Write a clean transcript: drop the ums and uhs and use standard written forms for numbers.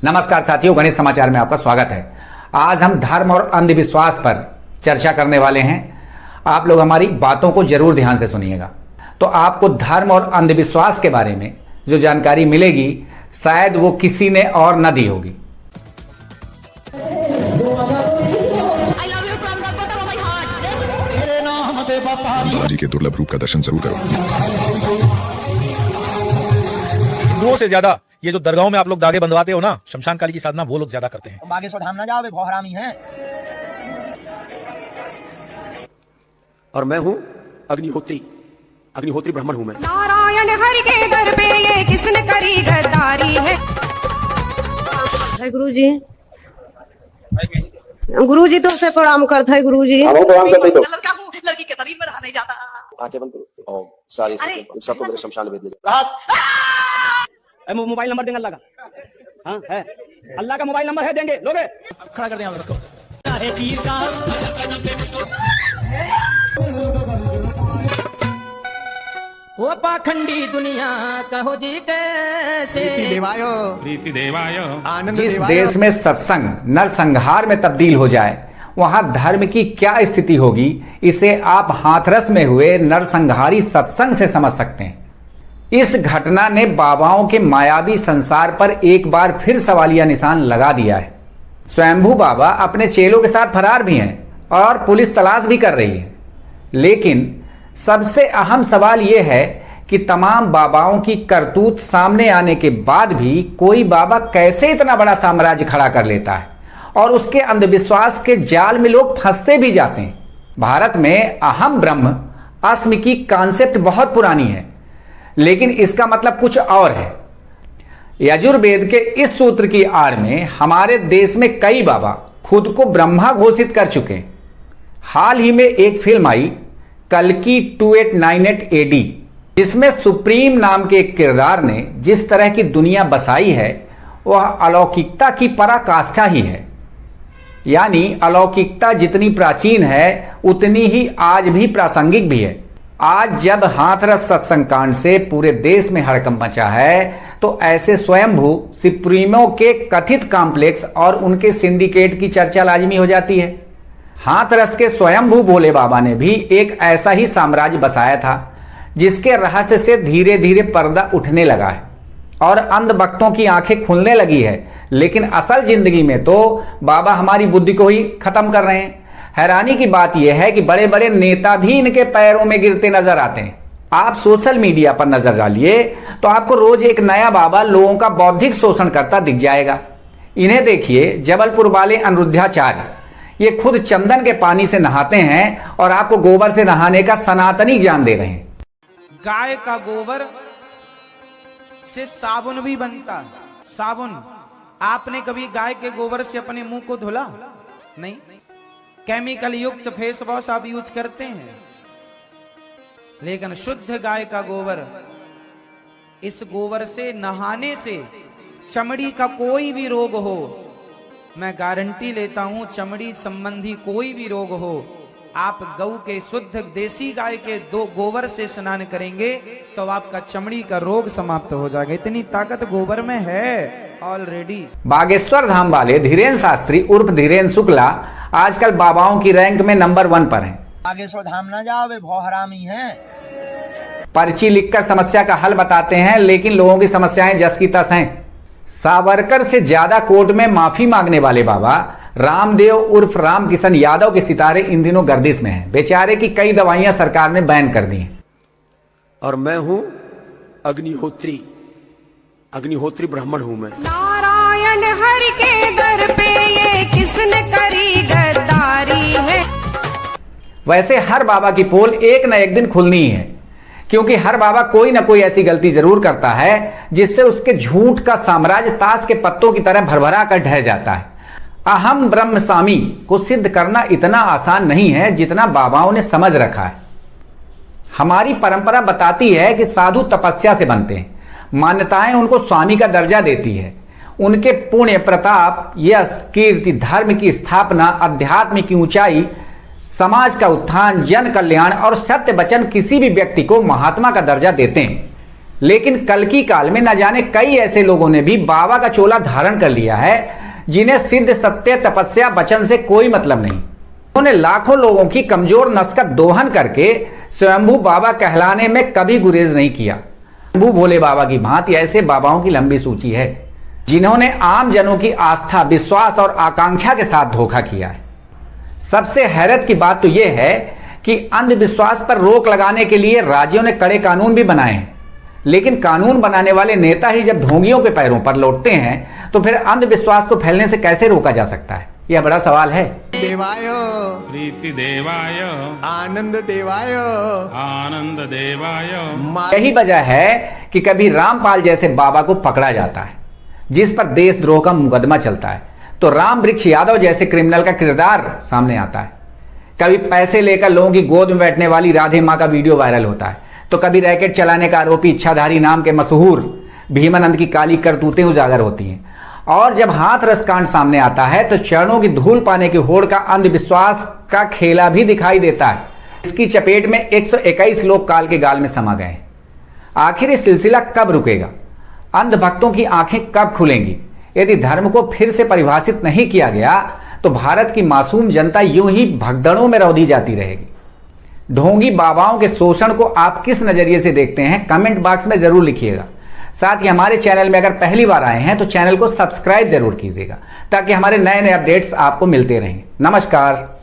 नमस्कार साथियों, गणेश समाचार में आपका स्वागत है। आज हम धर्म और अंधविश्वास पर चर्चा करने वाले हैं। आप लोग हमारी बातों को जरूर ध्यान से सुनिएगा। तो आपको धर्म और अंधविश्वास के बारे में जो जानकारी मिलेगी शायद वो किसी ने और न दी होगी। बालाजी के दुर्लभ रूप का दर्शन जरूर करो। हिंदुओं से ज्यादा ये जो दरगाहों में आप लोग दागे बंधवाते हो ना, शमशान काली की साधना वो लोग ज्यादा करते हैं। बागेश्वर धाम ना जाओ, वे बहुत हरामी हैं। और मैं हूँ अग्निहोत्री ब्राह्मण हूँ मैं। नारायण हरि के दर पे ये किसने करी गद्दारी है। गुरुजी तो से प्रणाम करते है। गुरुजी प्रणाम करते तो लड़की के तरीफ में रहा नहीं जाता। आंखें बंद करो और सारी सबको मेरे शमशान भेज दे। मोबाइल नंबर देंगे अल्लाह का। हाँ है, अल्लाह का मोबाइल नंबर है, देंगे लोगे। खड़ा कर दें आप उसको। वो पाखंडी दुनिया कहो जी कैसे। प्रीति देवायो आनंद जिस देश में सत्संग नरसंहार में तब्दील हो जाए वहां धर्म की क्या स्थिति होगी, इसे आप हाथरस में हुए नरसंहारी सत्संग से समझ सकते हैं। इस घटना ने बाबाओं के मायावी संसार पर एक बार फिर सवालिया निशान लगा दिया है। स्वयंभू बाबा अपने चेलों के साथ फरार भी हैं और पुलिस तलाश भी कर रही है। लेकिन सबसे अहम सवाल यह है कि तमाम बाबाओं की करतूत सामने आने के बाद भी कोई बाबा कैसे इतना बड़ा साम्राज्य खड़ा कर लेता है और उसके अंधविश्वास के जाल में लोग फंसते भी जाते हैं। भारत में अहम ब्रह्म अस्मि की कॉन्सेप्ट बहुत पुरानी है, लेकिन इसका मतलब कुछ और है। यजुर्वेद के इस सूत्र की आड़ में हमारे देश में कई बाबा खुद को ब्रह्मा घोषित कर चुके हैं। हाल ही में एक फिल्म आई कल्कि 2898 AD, जिसमें सुप्रीम नाम के एक किरदार ने जिस तरह की दुनिया बसाई है वह अलौकिकता की पराकाष्ठा ही है। यानी अलौकिकता जितनी प्राचीन है उतनी ही आज भी प्रासंगिक भी है। आज जब हाथरस सत्संग कांड से पूरे देश में हड़कंप मचा है तो ऐसे स्वयंभू सुप्रीमो के कथित कॉम्प्लेक्स और उनके सिंडिकेट की चर्चा लाजमी हो जाती है। हाथरस के स्वयंभू भोले बाबा ने भी एक ऐसा ही साम्राज्य बसाया था जिसके रहस्य से धीरे धीरे पर्दा उठने लगा है और अंध भक्तों की आंखें खुलने लगी है। लेकिन असल जिंदगी में तो बाबा हमारी बुद्धि को ही खत्म कर रहे हैं। हैरानी की बात यह है कि बड़े बड़े नेता भी इनके पैरों में गिरते नजर आते हैं। आप सोशल मीडिया पर नजर डालिए तो आपको रोज एक नया बाबा लोगों का बौद्धिक शोषण करता दिख जाएगा। इन्हें देखिए, जबलपुर वाले अनिरुद्धाचार्य, ये खुद चंदन के पानी से नहाते हैं और आपको गोबर से नहाने का सनातनी ज्ञान दे रहे हैं। गाय का गोबर से साबुन भी बनता है। साबुन आपने कभी गाय के गोबर से अपने मुंह को धुला? नहीं। केमिकल युक्त फेस वॉश आप यूज करते हैं, लेकिन शुद्ध गाय का गोबर, इस गोबर से नहाने से चमड़ी का कोई भी रोग हो, मैं गारंटी लेता हूं, चमड़ी संबंधी कोई भी रोग हो, आप गौ के शुद्ध देसी गाय के गोबर से स्नान करेंगे तो आपका चमड़ी का रोग समाप्त हो जाएगा। इतनी ताकत गोबर में है ऑलरेडी। बागेश्वर धाम वाले धीरेन्द्र शास्त्री उर्फ धीरेन्द्र शुक्ला आजकल बाबाओं की रैंक में नंबर 1 पर हैं। बागेश्वर धाम ना जाओ, वे बहुत हरामी हैं। पर्ची लिखकर समस्या का हल बताते हैं, लेकिन लोगों की समस्याएं जस की तस हैं। सावरकर से ज्यादा कोर्ट में माफी मांगने वाले बाबा रामदेव उर्फ रामकिशन यादव के सितारे इन दिनों गर्दिश में हैं। बेचारे की कई दवाइयां सरकार ने बैन कर दी हैं। और मैं हूँ अग्निहोत्री ब्राह्मण हूँ मैं। नारायण हरि के दर पे ये किसने करी गद्दारी है। वैसे हर बाबा की पोल एक न एक दिन खुलनी ही है, क्योंकि हर बाबा कोई ना कोई ऐसी गलती जरूर करता है जिससे उसके झूठ का साम्राज्य ताश के पत्तों की तरह भरभरा कर ढह जाता है। अहम ब्रह्म स्वामी को सिद्ध करना इतना आसान नहीं है जितना बाबाओं ने समझ रखा है। हमारी परंपरा बताती है कि साधु तपस्या से बनते हैं, मान्यताएं उनको स्वामी का दर्जा देती है। उनके पुण्य, प्रताप, यश, कीर्ति, धर्म की स्थापना, अध्यात्म की ऊंचाई, समाज का उत्थान, जन कल्याण और सत्य वचन किसी भी व्यक्ति को महात्मा का दर्जा देते हैं। लेकिन कल्कि काल में न जाने कई ऐसे लोगों ने भी बाबा का चोला धारण कर लिया है जिन्हें सिद्ध सत्य तपस्या वचन से कोई मतलब नहीं। उन्होंने लाखों लोगों की कमजोर नस का दोहन करके स्वयंभू बाबा कहलाने में कभी गुरेज नहीं किया। स्वयंभू भोले बाबा की भांति ऐसे बाबाओं की लंबी सूची है जिन्होंने आम जनों की आस्था, विश्वास और आकांक्षा के साथ धोखा किया है। सबसे हैरत की बात तो यह है कि अंधविश्वास पर रोक लगाने के लिए राज्यों ने कड़े कानून भी बनाए हैं, लेकिन कानून बनाने वाले नेता ही जब ढोंगियों के पैरों पर लौटते हैं तो फिर अंधविश्वास को फैलने से कैसे रोका जा सकता है? यह बड़ा सवाल है। देवाय प्रीति देवाय आनंद देवाय आनंद देवाय। यही वजह है कि कभी रामपाल जैसे बाबा को पकड़ा जाता है जिस पर देशद्रोह का मुकदमा चलता है, तो राम वृक्ष यादव जैसे क्रिमिनल का किरदार सामने आता है। कभी पैसे लेकर लोगों की गोद में बैठने वाली राधे मां का वीडियो वायरल होता है, तो कभी रैकेट चलाने का आरोपी इच्छाधारी नाम के मशहूर भीमानंद की काली करतूतें उजागर होती हैं। और जब हाथरस कांड सामने आता है तो चरणों की धूल पाने की होड़ का अंधविश्वास का खेला भी दिखाई देता है। इसकी चपेट में 121 लोग काल के गाल में समा गए। आखिर ये सिलसिला कब रुकेगा? अंधभक्तों की आंखें कब खुलेंगी? यदि धर्म को फिर से परिभाषित नहीं किया गया तो भारत की मासूम जनता यूं ही भगदड़ों में रौंदी जाती रहेगी। ढोंगी बाबाओं के शोषण को आप किस नजरिए से देखते हैं? कमेंट बॉक्स में जरूर लिखिएगा। साथ ही हमारे चैनल में अगर पहली बार आए हैं तो चैनल को सब्सक्राइब जरूर कीजिएगा ताकि हमारे नए नए अपडेट्स आपको मिलते रहें। नमस्कार।